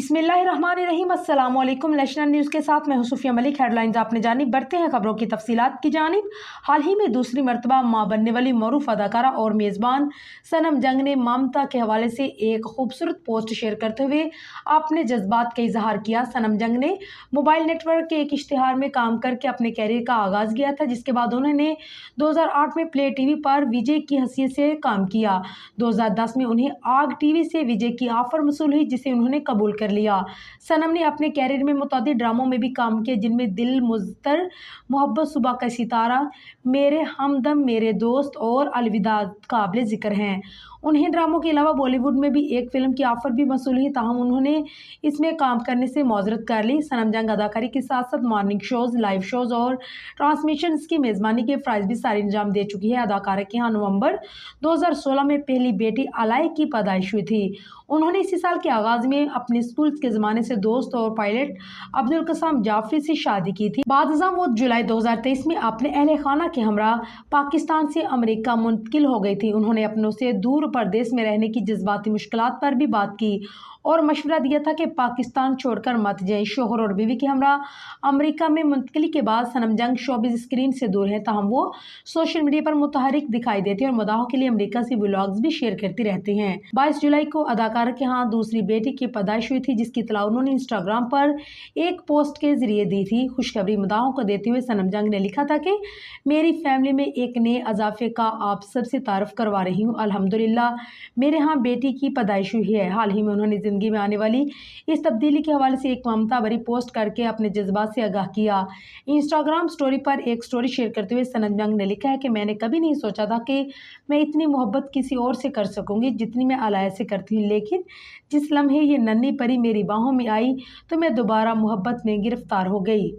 बिस्मिल्लाहिर्रहमानिर्रहीम। अस्सलाम वालेकुम। नेशनल न्यूज़ के साथ मैं सुफिया मलिक। हेडलाइंस आपने जानी, बढ़ते हैं खबरों की तफसीलात की जानिब। हाल ही में दूसरी मरतबा मां बनने वाली मरूफ अदाकारा और मेज़बान सनम जंग ने ममता के हवाले से एक खूबसूरत पोस्ट शेयर करते हुए अपने जज्बात का इजहार किया। सनम जंग ने मोबाइल नेटवर्क के एक इश्तिहार में काम करके अपने कैरियर का आगाज़ किया था, जिसके बाद उन्होंने 2008 में प्ले टीवी पर विजय की हैसियत से काम किया। 2010 में उन्हें आग टीवी से विजय की ऑफर मसूल हुई, जिसे उन्होंने कबूल कर लिया। सनम ने अपने कैरियर में मुतादिद ड्रामों में भी काम किया, जिनमें दिल मुज़्तर, मोहब्बत, सुबह का सितारा, मेरे हमदम, मेरे दोस्त और अलविदा काबिल जिक्र हैं। उन्हें ड्रामों के अलावा बॉलीवुड में भी एक फिल्म की ऑफर भी मसूल हुई, ताहम उन्होंने इसमें काम करने से मौजरत कर ली। सनम जंग अदाकारी के साथ साथ मॉर्निंग शोज, लाइव शोज और ट्रांसमिशंस की मेज़बानी के फ़राइज़ भी सारे इंजाम दे चुकी है। अदाकारा के यहाँ नवंबर 2016 में पहली बेटी अलाय की पैदाइश हुई थी। उन्होंने इसी साल के आगाज़ में अपने स्कूल के ज़माने से दोस्त और पायलट अब्दुल कसाम जाफरी से शादी की थी। बाद वो जुलाई 2023 में अपने अहले खाना के हमरा पाकिस्तान से अमेरिका मुंतकिल हो गई थी। उन्होंने अपनों से दूर परदेश में रहने की जज्बाती मुश्किलात पर भी बात की और मशवरा दिया था कि पाकिस्तान छोड़कर मत जाएं। शोहर और बीवी के हमरा अमेरिका में मुंतकिली के बाद सनम जंग शोबिज़ स्क्रीन से दूर हैं, ताहम वो सोशल मीडिया पर मुतहरिक दिखाई देती हैं और मदाहों के लिए अमेरिका से व्लॉग्स भी शेयर करती रहती हैं। 22 जुलाई को अदाकारा के यहाँ दूसरी बेटी की पैदाइश हुई थी, जिसकी इत्तला उन्होंने इंस्टाग्राम पर एक पोस्ट के जरिए दी थी। खुशखबरी मदाहों को देते हुए सनम जंग ने लिखा था कि मेरी फैमिली में एक नए अजाफे का आप सबसे तारुफ करवा रही हूँ। अल्हम्दुलिल्लाह मेरे यहाँ बेटी की पैदाइश हुई है। हाल ही में उन्होंने ज़िंदगी में आने वाली इस तब्दीली के हवाले से एक ममता भरी पोस्ट करके अपने जज्बात से आगाह किया। इंस्टाग्राम स्टोरी पर एक स्टोरी शेयर करते हुए सनम जंग ने लिखा है कि मैंने कभी नहीं सोचा था कि मैं इतनी मोहब्बत किसी और से कर सकूंगी जितनी मैं अलाया से करती हूँ, लेकिन जिस लम्हे ये नन्ही परी मेरी बाहों में आई तो मैं दोबारा मोहब्बत में गिरफ्तार हो गई।